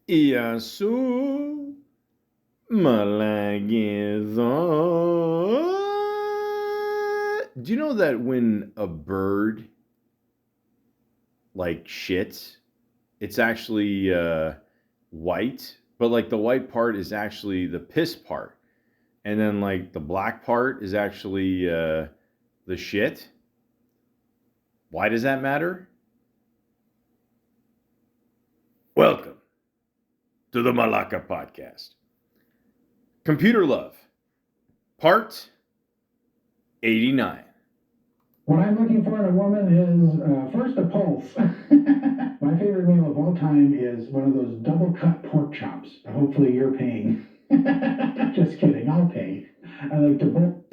Iasu Malagizo. Do you know that when a bird like shits, it's actually white, but like the white part is actually the piss part, and then like the black part is actually the shit? Why does that matter? Welcome to the Malaka podcast. Computer Love, part 89. What I'm looking for in a woman is first a pulse. My favorite meal of all time is one of those double cut pork chops. Hopefully you're paying. Just kidding, I'll pay. I like to bowl.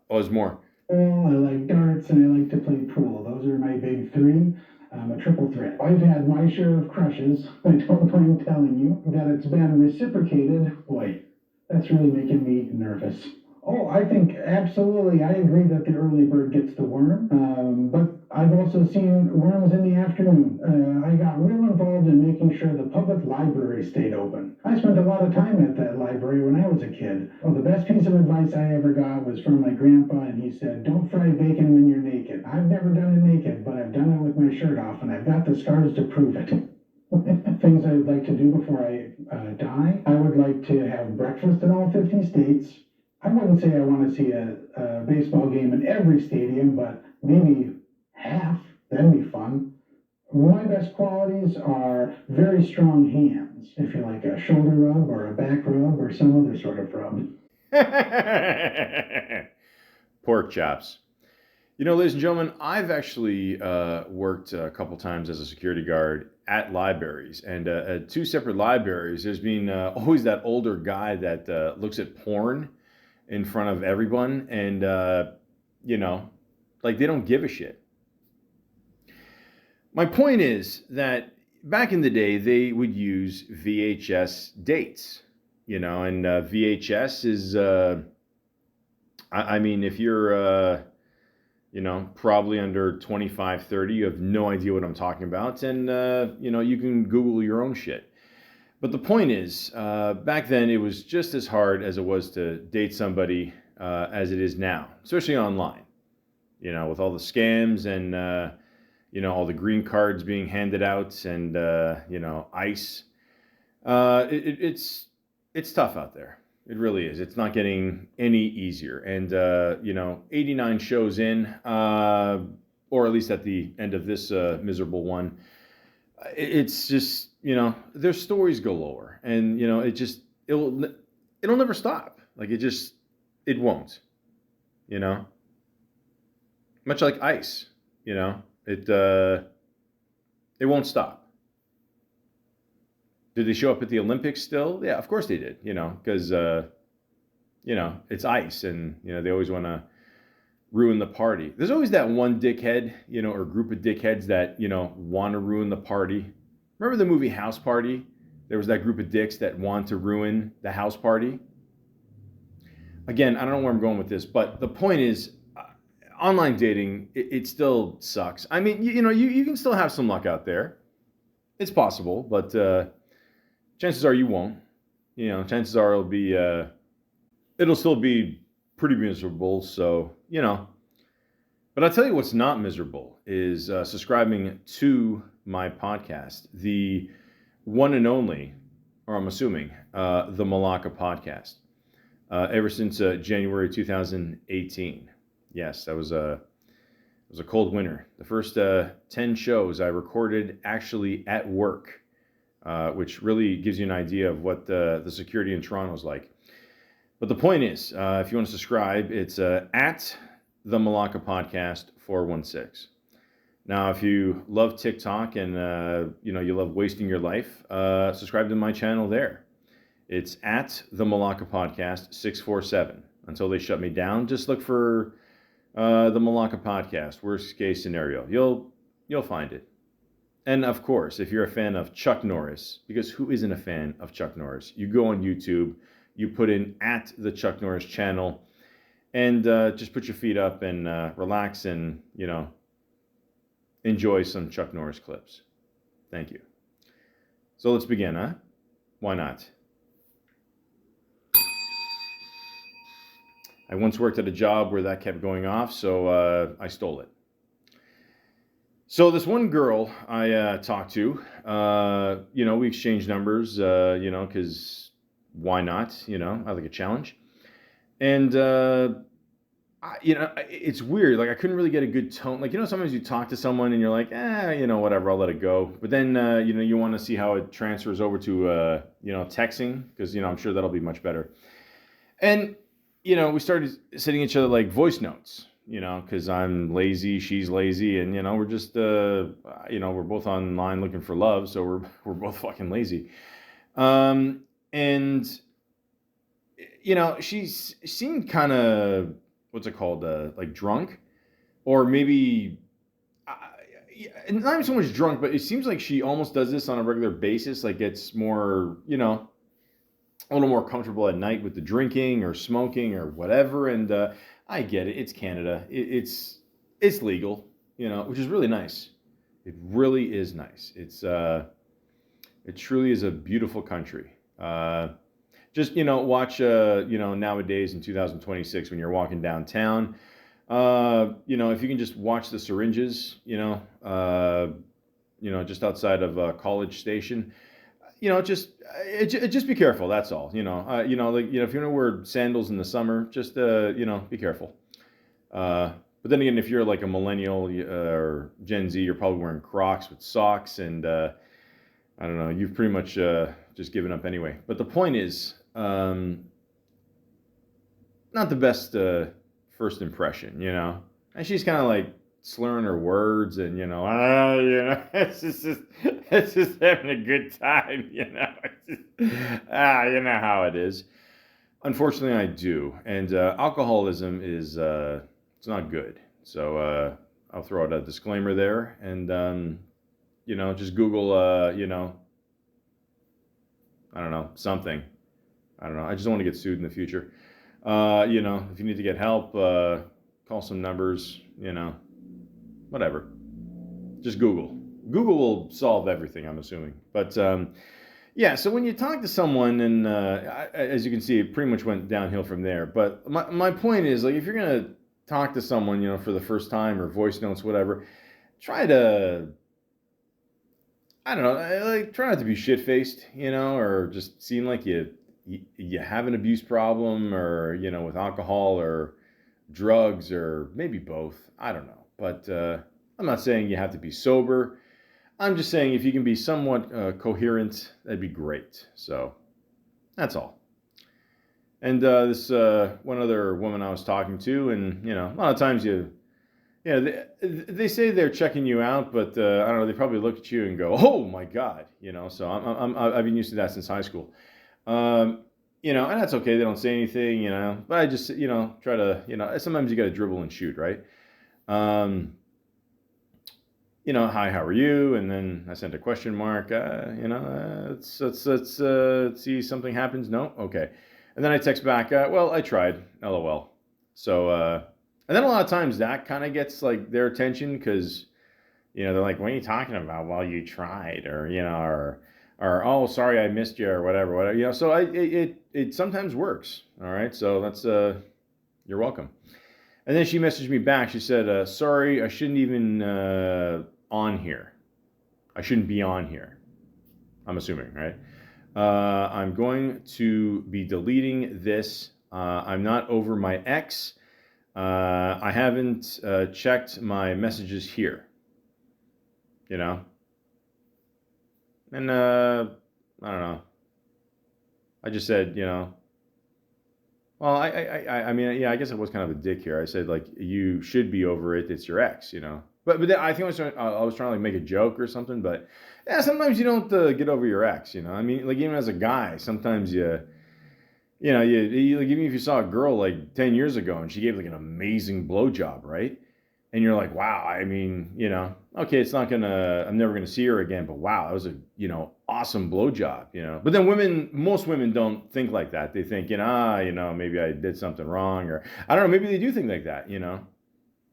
There's more. I like darts and I like to play pool. Those are my big three. I'm a triple threat. I've had my share of crushes. I don't mind telling you that it's been reciprocated. Boy, that's really making me nervous. Oh, I think absolutely. I agree that the early bird gets the worm, but I've also seen worms in the afternoon. I got real involved in making sure the public library stayed open. I spent a lot of time at that library when I was a kid. Oh, the best piece of advice I ever got was from my grandpa, and he said, "Don't fry bacon when you're naked." I've never done it naked, but I've done it with my shirt off, and I've got the scars to prove it. Things I would like to do before I die. I would like to have breakfast in all 50 states. I wouldn't say I want to see a baseball game in every stadium, but maybe half. That'd be fun. My best qualities are very strong hands, if you like a shoulder rub or a back rub or some other sort of rub. Pork chops. You know, ladies and gentlemen, I've actually worked a couple times as a security guard at libraries, and at two separate libraries. There's been always that older guy that looks at porn in front of everyone, and you know, like they don't give a shit. My point is that back in the day, they would use VHS dates, you know, and VHS is, I mean, if you're, you know, probably under 25, 30, you have no idea what I'm talking about, and, you know, you can Google your own shit. But the point is, back then it was just as hard as it was to date somebody as it is now, especially online, you know, with all the scams and, you know, all the green cards being handed out and, you know, ICE. It's tough out there. It really is. It's not getting any easier. And, you know, 89 shows in, or at least at the end of this miserable one, it's just, you know, their stories galore, and you know, it'll never stop. Like it won't. You know, much like ice. You know, it won't stop. Did they show up at the Olympics still? Yeah, of course they did. You know, because you know, it's ice, and you know they always want to ruin the party. There's always that one dickhead, you know, or group of dickheads that, you know, want to ruin the party. Remember the movie House Party? There was that group of dicks that want to ruin the house party. Again, I don't know where I'm going with this, but the point is, online dating, it still sucks. I mean, you know, you can still have some luck out there. It's possible, but chances are you won't. You know, chances are it'll still be pretty miserable. So, you know, but I'll tell you what's not miserable is subscribing to my podcast, the one and only, or I'm assuming, the Malaka podcast, ever since January 2018. Yes, that was it was a cold winter. The first 10 shows I recorded actually at work, which really gives you an idea of what the security in Toronto is like. But the point is, if you want to subscribe, it's at the Malaka Podcast 416. Now, if you love TikTok and you know, you love wasting your life, subscribe to my channel there. It's at the Malaka Podcast 647. Until they shut me down, just look for the Malaka Podcast. Worst case scenario, you'll find it. And of course, if you're a fan of Chuck Norris, because who isn't a fan of Chuck Norris? You go on YouTube, you put in at the Chuck Norris channel, and just put your feet up and relax and, you know, enjoy some Chuck Norris clips. Thank you. So let's begin, huh? Why not? I once worked at a job where that kept going off, so I stole it. So this one girl I talked to, we exchanged numbers, because why not? I like a challenge. And, it's weird. Like I couldn't really get a good tone. Like, sometimes you talk to someone and you're like, whatever, I'll let it go. But then, you want to see how it transfers over to, texting, because, I'm sure that'll be much better. And, we started sending each other like voice notes, because I'm lazy, she's lazy, and, we're just, we're both online looking for love. So we're both fucking lazy. And, she seemed kind of, what's it called? Like drunk, or maybe not even so much drunk, but it seems like she almost does this on a regular basis. Like gets more, a little more comfortable at night with the drinking or smoking or whatever. And I get it. It's Canada. It's legal, which is really nice. It really is nice. It truly is a beautiful country. Just, watch, nowadays in 2026 when you're walking downtown, if you can just watch the syringes, just outside of College Station, just be careful. That's all, if you want to wear sandals in the summer, just, be careful. But then again, if you're like a millennial or Gen Z, you're probably wearing Crocs with socks and, I don't know, you've pretty much just given up anyway. But the point is, not the best first impression, And she's kind of like slurring her words and, it's just having a good time, you know how it is. Unfortunately, I do. And alcoholism is, it's not good. So I'll throw out a disclaimer there and, just Google, I don't know, something. I don't know. I just don't want to get sued in the future. If you need to get help, call some numbers, whatever. Just Google. Google will solve everything, I'm assuming. But so when you talk to someone, and as you can see, it pretty much went downhill from there. But my point is, like, if you're going to talk to someone, for the first time or voice notes, whatever, try to, I don't know, like try not to be shit-faced, or just seem like you have an abuse problem or, with alcohol or drugs or maybe both. I don't know. But I'm not saying you have to be sober. I'm just saying if you can be somewhat coherent, that'd be great. So that's all. And this one other woman I was talking to, and, a lot of times they say they're checking you out, but I don't know, they probably look at you and go, oh my God, so I've been used to that since high school. And that's okay. They don't say anything, but I just, try to, sometimes you got to dribble and shoot, right? Hi, how are you? And then I sent a question mark, let's see something happens. No. Okay. And then I text back, well, I tried, LOL. So, and then a lot of times that kind of gets like their attention because, they're like, what are you talking about? Well, you tried, or, oh, sorry, I missed you, or whatever. So it sometimes works. All right. So that's, you're welcome. And then she messaged me back. She said, sorry, I shouldn't even, on here. I shouldn't be on here. I'm assuming, right? I'm going to be deleting this. I'm not over my ex. I haven't checked my messages here. And I don't know. I just said, well, I mean, yeah, I guess I was kind of a dick here. I said, like, you should be over it. It's your ex, But then I think I was trying to like make a joke or something. But yeah, sometimes you don't get over your ex, I mean, like even as a guy, sometimes you like even if you saw a girl like 10 years ago and she gave like an amazing blowjob, right? And you're like, wow, I mean, okay, I'm never gonna see her again, but wow, that was a, awesome blowjob, But then most women don't think like that. They think, maybe I did something wrong, or I don't know, maybe they do think like that,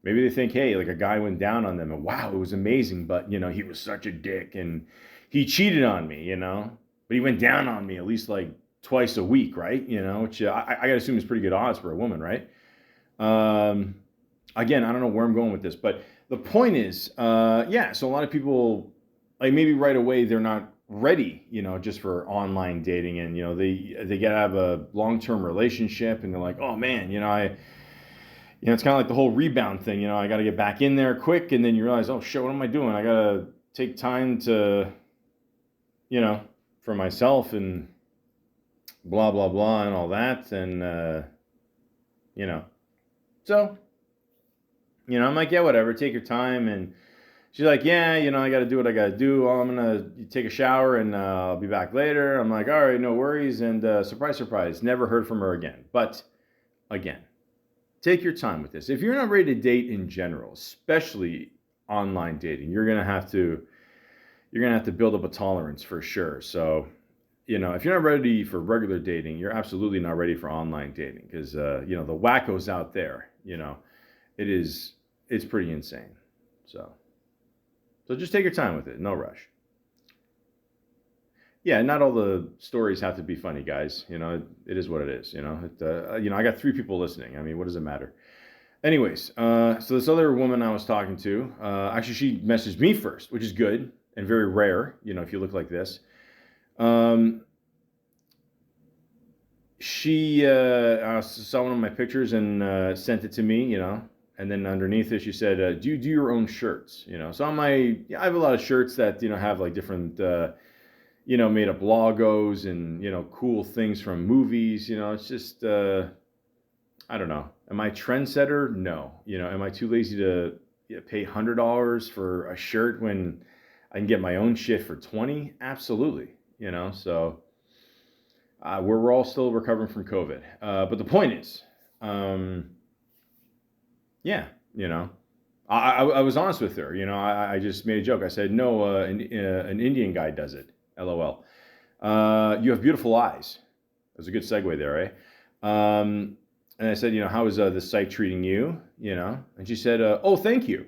Maybe they think, hey, like a guy went down on them and wow, it was amazing, but he was such a dick and he cheated on me, but he went down on me at least like twice a week, right? Which I gotta assume is pretty good odds for a woman, right? Um, Again, I don't know where I'm going with this, but the point is, yeah. So a lot of people, like maybe right away, they're not ready, just for online dating, and they get out of a long-term relationship, and they're like, oh man, it's kind of like the whole rebound thing. I got to get back in there quick, and then you realize, oh shit, what am I doing? I got to take time to, for myself and blah blah blah and all that, and so I'm like, yeah, whatever, take your time. And she's like, yeah, I got to do what I got to do. Well, I'm gonna take a shower and I'll be back later. I'm like, all right, no worries. And surprise, surprise, never heard from her again. But again, take your time with this. If you're not ready to date in general, especially online dating, you're gonna have to build up a tolerance for sure. So, if you're not ready for regular dating, you're absolutely not ready for online dating because the wackos out there, it's pretty insane. So just take your time with it, no rush. Yeah, not all the stories have to be funny, guys. It is what it is. I got 3 people listening. I mean, what does it matter? Anyways, so this other woman I was talking to, actually, she messaged me first, which is good and very rare. If you look like this, she saw one of my pictures and sent it to me. And then underneath it, she said, "Do you do your own shirts?" So I have a lot of shirts that have like different made up logos and cool things from movies. It's just I don't know. Am I a trendsetter? No. Am I too lazy to pay $100 for a shirt when I can get my own shit for 20? Absolutely. So we're all still recovering from COVID. But the point is, yeah, I was honest with her. I just made a joke. I said, no, an Indian guy does it. LOL. You have beautiful eyes. That was a good segue there, eh? And I said, how is this site treating you? And she said, oh, thank you.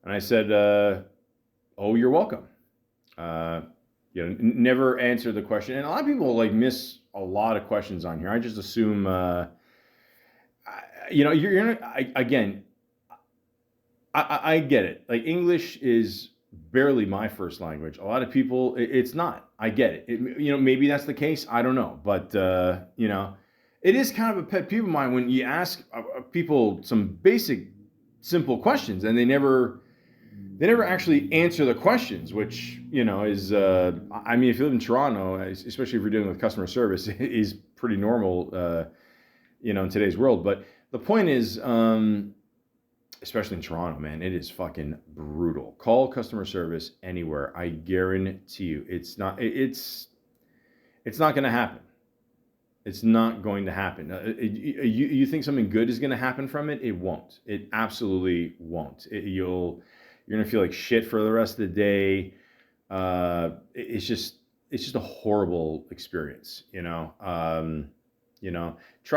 And I said, oh, you're welcome. Never answer the question. And a lot of people like miss a lot of questions on here. I just assume, again, I get it. Like English is barely my first language. A lot of people, it's not. I get it. Maybe that's the case. I don't know. But, it is kind of a pet peeve of mine when you ask people some basic, simple questions and they never actually answer the questions, which, is, I mean, if you live in Toronto, especially if you're dealing with customer service, is pretty normal, in today's world. But the point is, especially in Toronto, man, it is fucking brutal. Call customer service anywhere. I guarantee you, it's not going to happen. It's not going to happen. You think something good is going to happen from it? It won't. It absolutely won't. You're going to feel like shit for the rest of the day. It's just a horrible experience. Try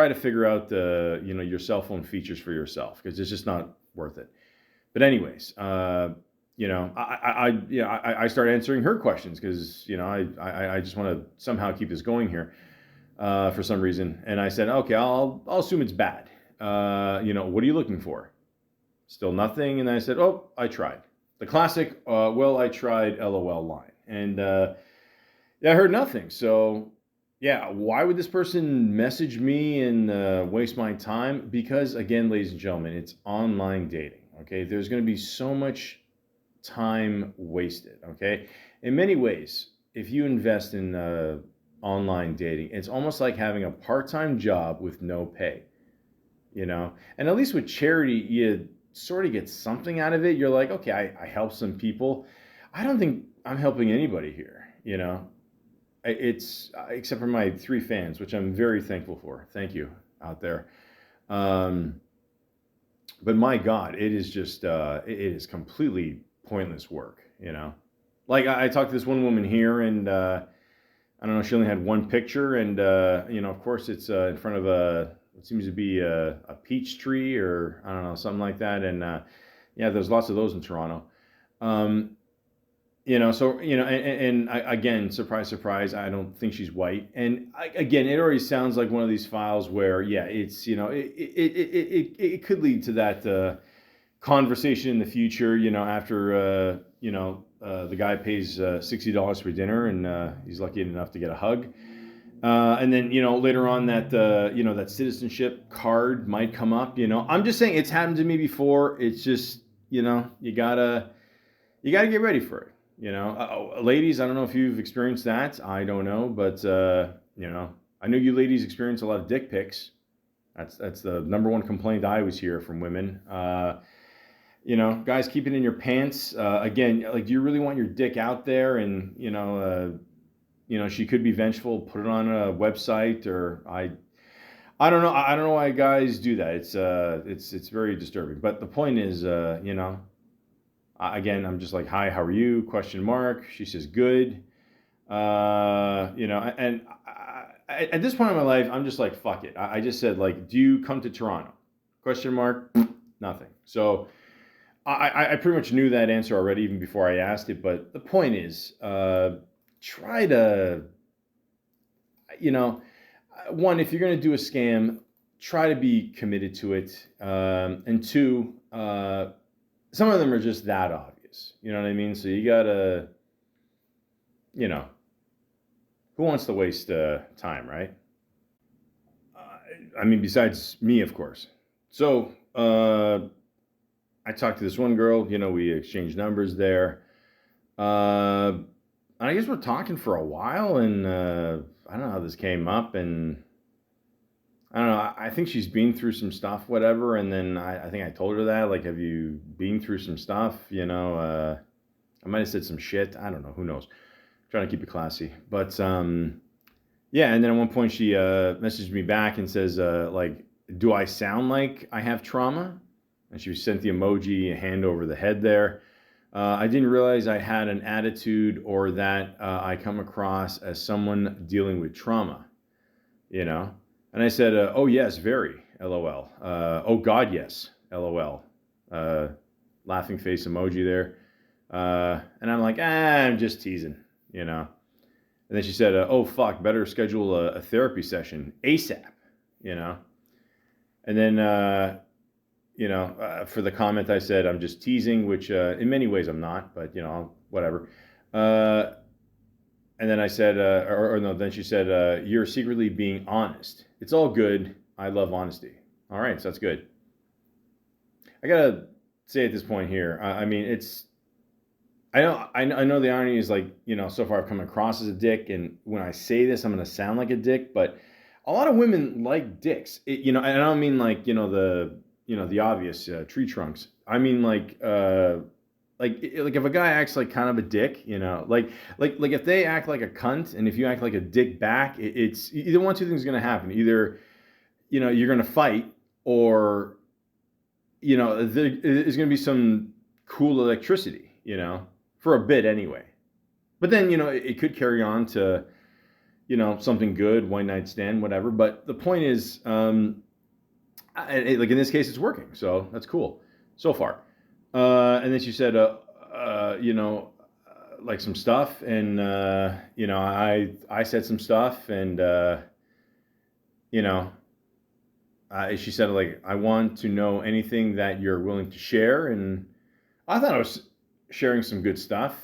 to figure out your cell phone features for yourself because it's just not worth it. But anyways, I start answering her questions because I just want to somehow keep this going here. For some reason. And I said, okay, I'll assume it's bad. What are you looking for? Still nothing. And I said, oh, I tried. The classic, well, I tried LOL line. And I heard nothing. So yeah, why would this person message me and waste my time? Because again, ladies and gentlemen, it's online dating. Okay. There's going to be so much time wasted. Okay. In many ways, if you invest in, online dating, it's almost like having a part-time job with no pay, and at least with charity, you sort of get something out of it. You're like, okay, I help some people. I don't think I'm helping anybody here, it's except for my 3 fans, which I'm very thankful for. Thank you out there. But my God, it is just, it is completely pointless work, like I talked to this one woman here and, I don't know, she only had one picture and, of course it's in front of what seems to be a peach tree, or I don't know, something like that. And yeah, there's lots of those in Toronto. Um, so again, surprise, surprise, I don't think she's white. And again, it already sounds like one of these files where, yeah, it's it could lead to that conversation in the future. After the guy pays $60 for dinner, and he's lucky enough to get a hug. And then later on that that citizenship card might come up. I'm just saying it's happened to me before. It's just you gotta get ready for it. Ladies, I don't know if you've experienced that. I don't know, but I know you ladies experience a lot of dick pics. That's the number one complaint I always hear from women. Guys, keep it in your pants. Again, like, do you really want your dick out there? And she could be vengeful. Put it on a website, or I don't know. I don't know why guys do that. It's very disturbing. But the point is, again, I'm just like, hi, how are you? Question mark. She says, good. And at this point in my life, I'm just like, fuck it. I just said, like, do you come to Toronto? Question mark. Nothing. So I pretty much knew that answer already, even before I asked it. But the point is, try to, one, if you're going to do a scam, try to be committed to it. And two, some of them are just that obvious. You know what I mean? So you gotta, who wants to waste time, right? Besides me, of course. So I talked to this one girl. We exchanged numbers there. And I guess we're talking for a while, and I don't know how this came up, and I don't know. I think she's been through some stuff, whatever. And then I think I told her that, like, have you been through some stuff? I might have said some shit. I don't know. Who knows? Trying to keep it classy. But yeah. And then at one point she messaged me back and says, like, do I sound like I have trauma? And she sent the emoji, a hand over the head there. I didn't realize I had an attitude, or that I come across as someone dealing with trauma, And I said, oh, yes, very, LOL. Oh, God, yes, LOL. Laughing face emoji there. And I'm like, I'm just teasing, And then she said, oh, fuck, better schedule a therapy session ASAP, And then, for the comment, I said, I'm just teasing, which in many ways I'm not, but, whatever. And then I said, then she said, you're secretly being honest. It's all good. I love honesty. All right, so that's good. I gotta say at this point here, I know the irony is, like, so far I've come across as a dick, and when I say this, I'm gonna sound like a dick, but a lot of women like dicks. And I don't mean like, the obvious tree trunks. I mean like if a guy acts like kind of a dick, like if they act like a cunt, and if you act like a dick back, it's either one of two things is going to happen. Either, you're going to fight, or, there's going to be some cool electricity, for a bit anyway. But then, it could carry on to, something good, one night stand, whatever. But the point is, like in this case, it's working. So that's cool so far. And then she said, like some stuff, and I said some stuff, and she said, like, I want to know anything that you're willing to share, and I thought I was sharing some good stuff,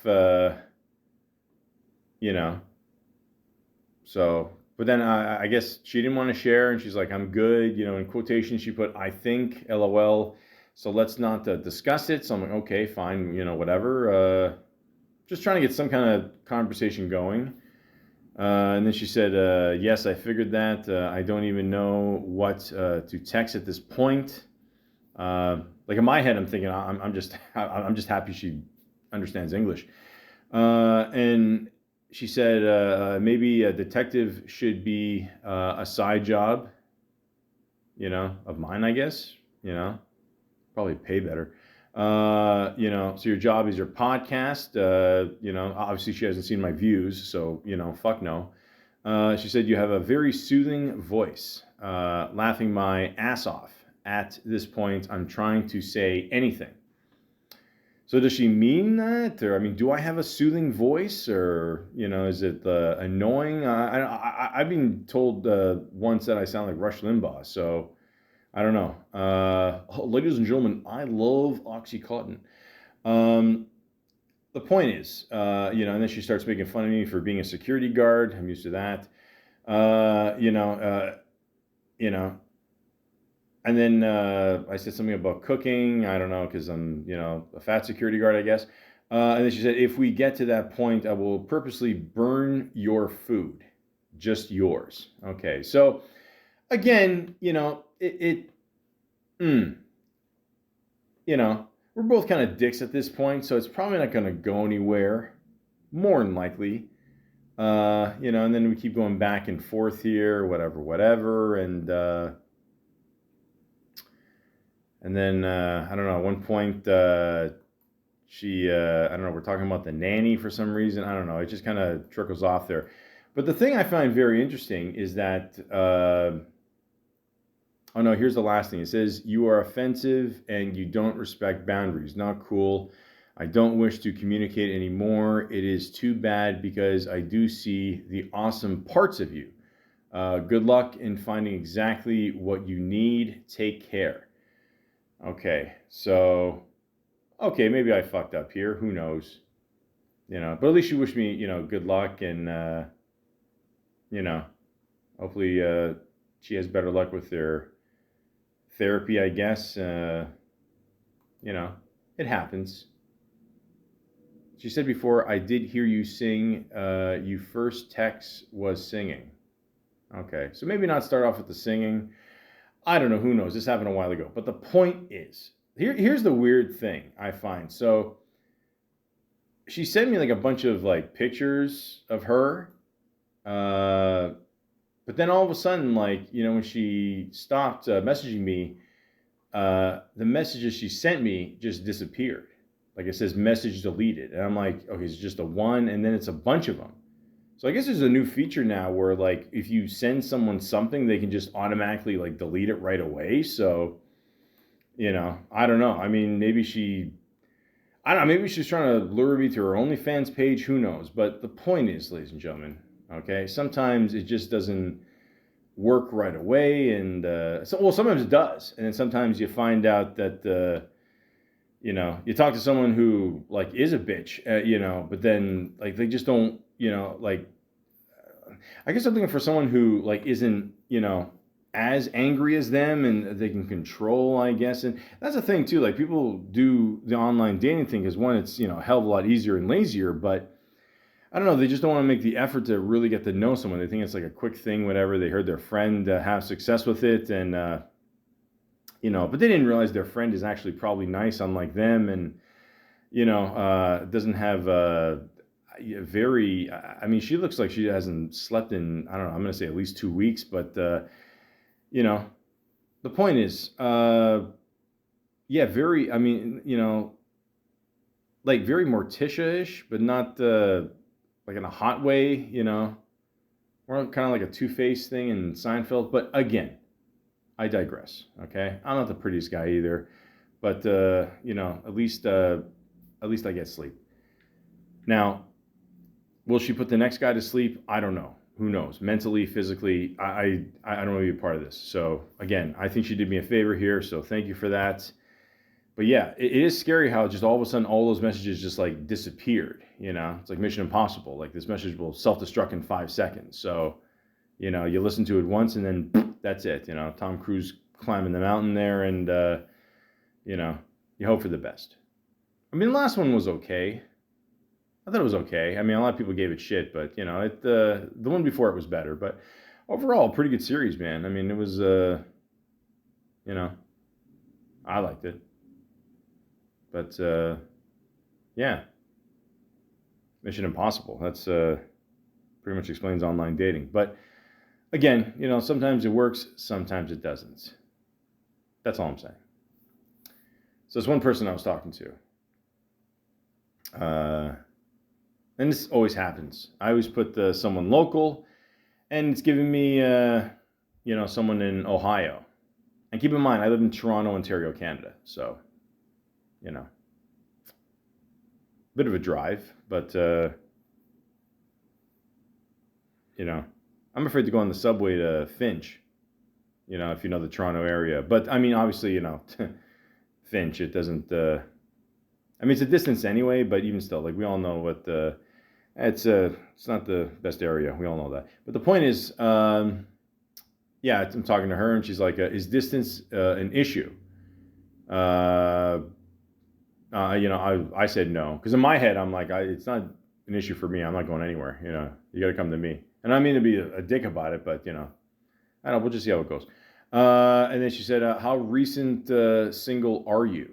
So, but then I guess she didn't want to share, and she's like, I'm good, in quotation she put, I think, LOL. So let's not discuss it. So I'm like, okay, fine, whatever. Just trying to get some kind of conversation going. And then she said, yes, I figured that. I don't even know what to text at this point. Like in my head, I'm thinking, I'm just happy she understands English. And she said, maybe a detective should be a side job, of mine, I guess, probably pay better. So your job is your podcast. Obviously she hasn't seen my views, so, fuck no. She said, you have a very soothing voice. Laughing my ass off. At this point, I'm trying to say anything. So does she mean that? Or, I mean, do I have a soothing voice? Or, is it annoying? I've been told once that I sound like Rush Limbaugh. So I don't know. Ladies and gentlemen, I love Oxycontin. The point is, and then she starts making fun of me for being a security guard. I'm used to that. Uh, you know, uh, you know, and then I said something about cooking. I don't know, because I'm, a fat security guard, I guess. And then she said, if we get to that point, I will purposely burn your food, just yours. Okay, so again, mm, we're both kind of dicks at this point, so it's probably not going to go anywhere, more than likely. And then we keep going back and forth here, whatever, and then I don't know. At one point, she, I don't know. We're talking about the nanny for some reason. I don't know. It just kind of trickles off there. But the thing I find very interesting is that. Oh no, here's the last thing. It says, you are offensive and you don't respect boundaries. Not cool. I don't wish to communicate anymore. It is too bad because I do see the awesome parts of you. Good luck in finding exactly what you need. Take care. Okay, so, maybe I fucked up here. Who knows? But at least you wish me, good luck and, hopefully she has better luck with their therapy, I guess. It happens. She said before, I did hear you sing. You first text was singing. Okay, so maybe not start off with the singing. I don't know, who knows? This happened a while ago. But the point is, here's the weird thing I find. So she sent me like a bunch of like pictures of her. But then all of a sudden, like, when she stopped messaging me, the messages she sent me just disappeared. Like it says message deleted. And I'm like, okay, it's just a one, and then it's a bunch of them. So I guess there's a new feature now where like if you send someone something, they can just automatically like delete it right away. So, I don't know. I mean, maybe I don't know, maybe she's trying to lure me to her OnlyFans page. Who knows? But the point is, ladies and gentlemen, okay, sometimes it just doesn't work right away, and sometimes it does, and then sometimes you find out that you talk to someone who like is a bitch, but then like they just don't, like I guess I'm looking for someone who like isn't, as angry as them and they can control, I guess. And that's the thing too. Like people do the online dating thing because one, it's, a hell of a lot easier and lazier, but I don't know. They just don't want to make the effort to really get to know someone. They think it's like a quick thing, whatever. They heard their friend have success with it, and but they didn't realize their friend is actually probably nice, unlike them, and doesn't have very. I mean, she looks like she hasn't slept in. I don't know. I'm gonna say at least 2 weeks, but the point is, yeah, very. I mean, like very Morticia-ish, but not. Like in a hot way, or kind of like a Two-Face thing in Seinfeld. But again, I digress. Okay, I'm not the prettiest guy either, but at least I get sleep. Now, will she put the next guy to sleep? I don't know. Who knows? Mentally, physically, I don't want to be a part of this. So again, I think she did me a favor here. So thank you for that. But yeah, it is scary how just all of a sudden all those messages just like disappeared. It's like Mission Impossible. Like this message will self-destruct in 5 seconds. So, you listen to it once and then that's it. Tom Cruise climbing the mountain there, and you hope for the best. I mean, the last one was okay. I thought it was okay. I mean, a lot of people gave it shit, but the one before it was better. But overall, pretty good series, man. I mean, it was I liked it. But yeah, Mission Impossible. That's pretty much explains online dating. But again, sometimes it works, sometimes it doesn't. That's all I'm saying. So there's one person I was talking to. And this always happens. I always put someone local, and it's giving me, someone in Ohio. And keep in mind, I live in Toronto, Ontario, Canada. So, bit of a drive, but, I'm afraid to go on the subway to Finch, if you know the Toronto area. But, I mean, obviously, Finch, it doesn't, it's a distance anyway, but even still, like, we all know what it's not the best area. We all know that. But the point is, I'm talking to her, and she's like, "Is distance an issue?" I said no, because in my head, I'm like, it's not an issue for me. I'm not going anywhere. You got to come to me. And I mean to be a dick about it, but I don't know. We'll just see how it goes. And then she said, "How recent single are you?"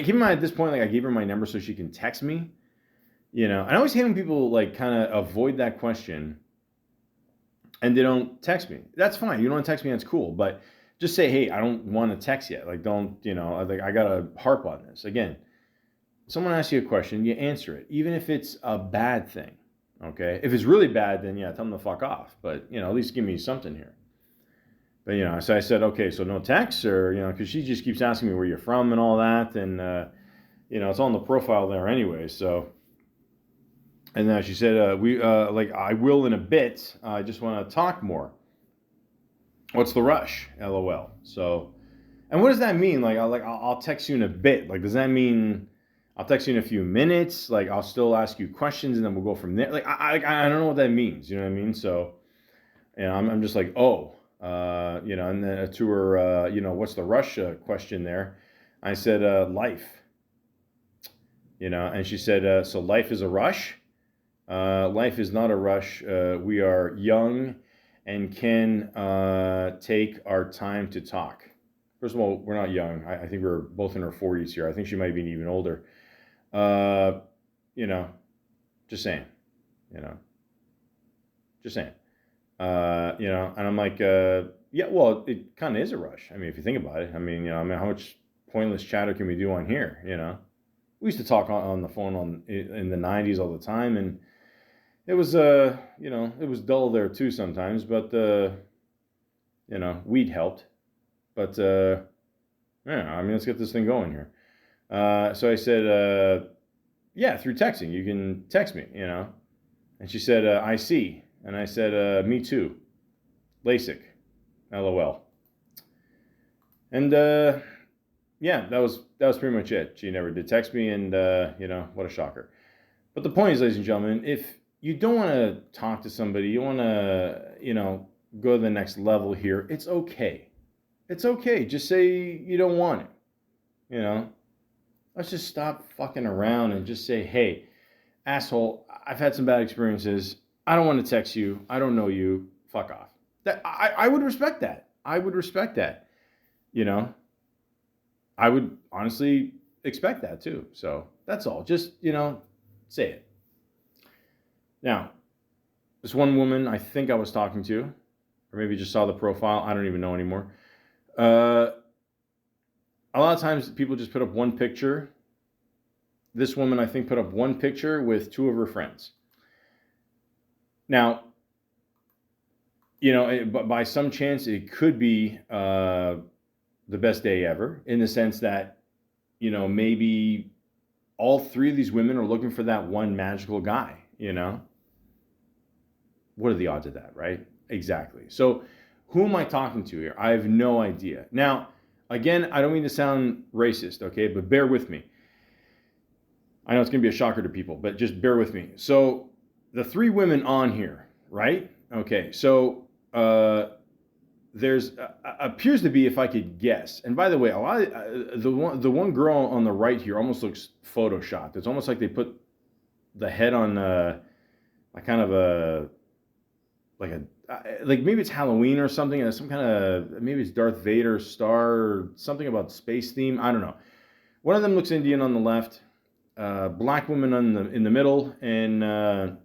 Keep in mind at this point, like I gave her my number so she can text me. And I always hate when people like kind of avoid that question and they don't text me. That's fine. You don't want to text me, that's cool. But just say, "Hey, I don't want to text yet." Like, don't, I gotta harp on this. Again, someone asks you a question, you answer it, even if it's a bad thing. Okay. If it's really bad, then tell them to fuck off. But, at least give me something here. But, so I said, okay, so no text, or, because she just keeps asking me where you're from and all that. And, it's on the profile there anyway. So, and then she said, I will in a bit. I just want to talk more. What's the rush? LOL. So, and what does that mean? Like, I'll text you in a bit. Like, does that mean I'll text you in a few minutes? Like, I'll still ask you questions and then we'll go from there. Like, I don't know what that means. You know what I mean? So, I'm just like, oh, and then to her, what's the rush question there? I said, life, and she said, so life is a rush? Life is not a rush. We are young and can take our time to talk. First of all, we're not young. I think we're both in our 40s here. I think she might be even older. Just saying, just saying. And I'm like, well, it kind of is a rush. I mean, if you think about it, how much pointless chatter can we do on here? We used to talk on the phone in the 90s all the time, and it was, it was dull there too sometimes, but, weed helped. But, let's get this thing going here. So I said, through texting, you can text me, And she said, I see. And I said, me too. LASIK. LOL. And, that was pretty much it. She never did text me, and, what a shocker. But the point is, ladies and gentlemen, if you don't want to talk to somebody, you want to, go to the next level here, it's okay. It's okay. Just say you don't want it, Let's just stop fucking around and just say, "Hey, asshole, I've had some bad experiences. I don't want to text you. I don't know you. Fuck off." That I would respect that. I would respect that. I would honestly expect that too. So that's all. Just, say it. Now, this one woman I think I was talking to, or maybe just saw the profile. I don't even know anymore. A lot of times people just put up one picture. This woman, I think, put up one picture with two of her friends. Now, by some chance, it could be the best day ever, in the sense that, maybe all three of these women are looking for that one magical guy, What are the odds of that, right? Exactly. So who am I talking to here? I have no idea. Now, again, I don't mean to sound racist, okay, but bear with me. I know it's going to be a shocker to people, but just bear with me. So the three women on here, right? Okay, so there's appears to be, if I could guess, and by the way, a lot of, the one girl on the right here almost looks photoshopped. It's almost like they put the head on like kind of a like maybe it's Halloween or something, and some kind of, maybe it's Darth Vader star or something about space theme. I don't know. One of them looks Indian on the left, black woman in the middle, and a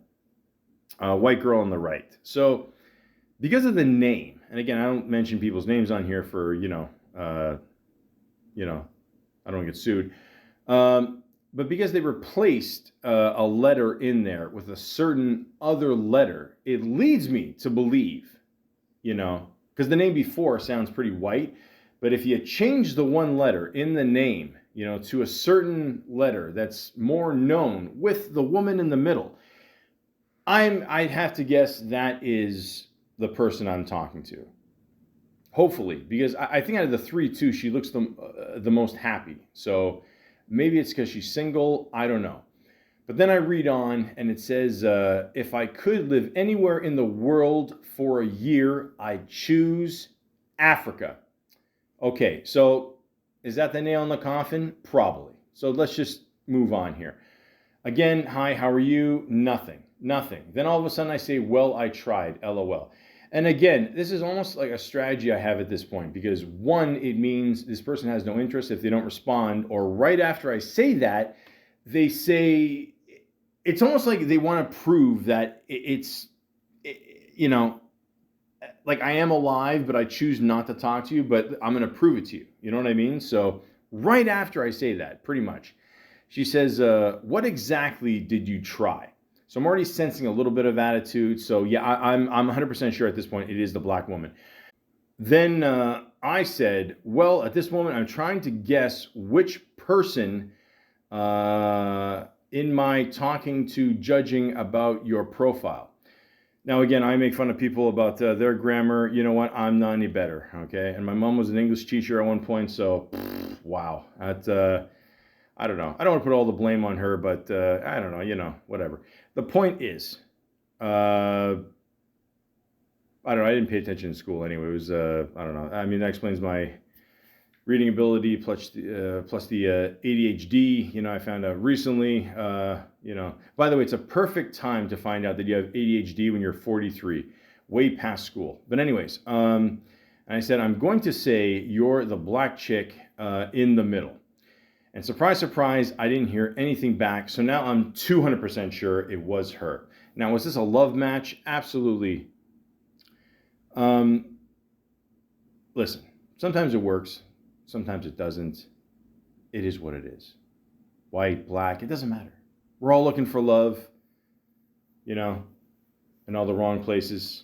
white girl on the right. So because of the name, and again, I don't mention people's names on here for I don't get sued. but because they replaced a letter in there with a certain other letter, it leads me to believe, because the name before sounds pretty white, but if you change the one letter in the name, to a certain letter that's more known with the woman in the middle, I'd have to guess that is the person I'm talking to. Hopefully, because I think out of the three, too, she looks the most happy. So maybe it's because she's single. I don't know. But then I read on, and it says, if I could live anywhere in the world for a year, I'd choose Africa. Okay, so is that the nail in the coffin? Probably. So let's just move on here. Again, hi, how are you? Nothing. Then all of a sudden I say, well, I tried, LOL. And again, this is almost like a strategy I have at this point, because one, it means this person has no interest if they don't respond, or right after I say that, they say, it's almost like they want to prove that like I am alive, but I choose not to talk to you, but I'm going to prove it to you. You know what I mean? So right after I say that, pretty much, she says, what exactly did you try? So I'm already sensing a little bit of attitude. So yeah, I'm 100% sure at this point it is the black woman. Then I said, well, at this moment, I'm trying to guess which person in my talking to judging about your profile. Now, again, I make fun of people about their grammar. You know what? I'm not any better, okay? And my mom was an English teacher at one point, so wow. I don't know. I don't want to put all the blame on her, but I don't know, whatever. The point is, I don't know. I didn't pay attention in school anyway. It was, I don't know. I mean, that explains my reading ability plus the ADHD. I found out recently. By the way, it's a perfect time to find out that you have ADHD when you're 43, way past school. But anyways, and I said I'm going to say you're the black chick in the middle. And surprise, surprise, I didn't hear anything back. So now I'm 200% sure it was her. Now, was this a love match? Absolutely. Listen, sometimes it works. Sometimes it doesn't. It is what it is. White, black, it doesn't matter. We're all looking for love, in all the wrong places.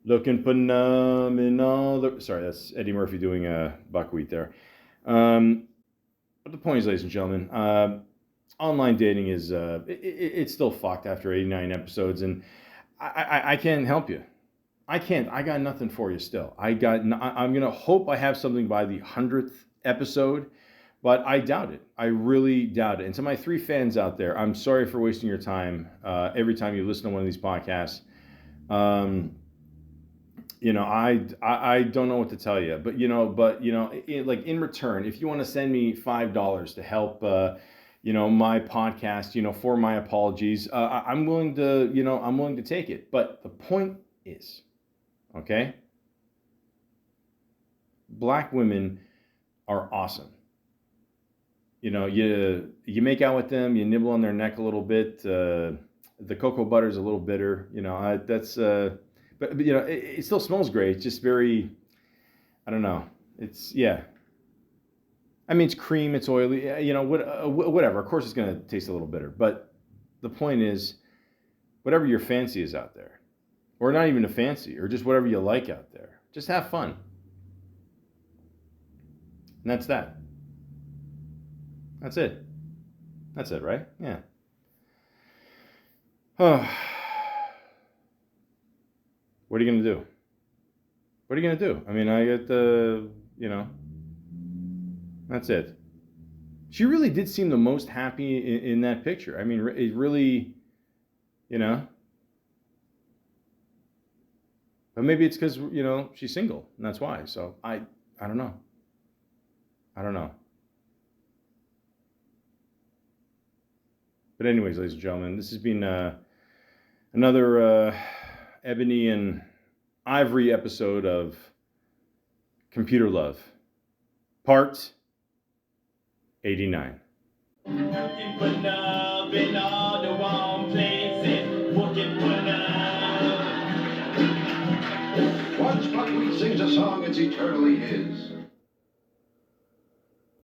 Looking for love in all the... Sorry, that's Eddie Murphy doing buckwheat there. But the point is, ladies and gentlemen, online dating is it's still fucked after 89 episodes, and I can't help you. I can't. I got nothing for you still. I'm gonna hope I have something by the 100th episode, but I doubt it. I really doubt it. And to my 3 fans out there, I'm sorry for wasting your time every time you listen to one of these podcasts. I don't know what to tell you, but like in return, if you want to send me $5 to help, my podcast, for my apologies, I'm willing to take it. But the point is, okay, black women are awesome. You make out with them, you nibble on their neck a little bit. The cocoa butter is a little bitter. But it still smells great. It's just very, I don't know. It's, yeah. I mean, it's cream, it's oily, whatever. Of course it's going to taste a little bitter. But the point is, whatever your fancy is out there, or not even a fancy, or just whatever you like out there, just have fun. And that's that. That's it. That's it, right? Yeah. Oh. What are you going to do? What are you going to do? I mean, I get that's it. She really did seem the most happy in that picture. I mean, it really, but maybe it's because, she's single, and that's why. So I don't know. I don't know. But anyways, ladies and gentlemen, this has been another ebony and ivory episode of Computer Love, part 89. Looking for love in all the wrong places. Looking for love. Once Buckwheat sings a song, it's eternally his.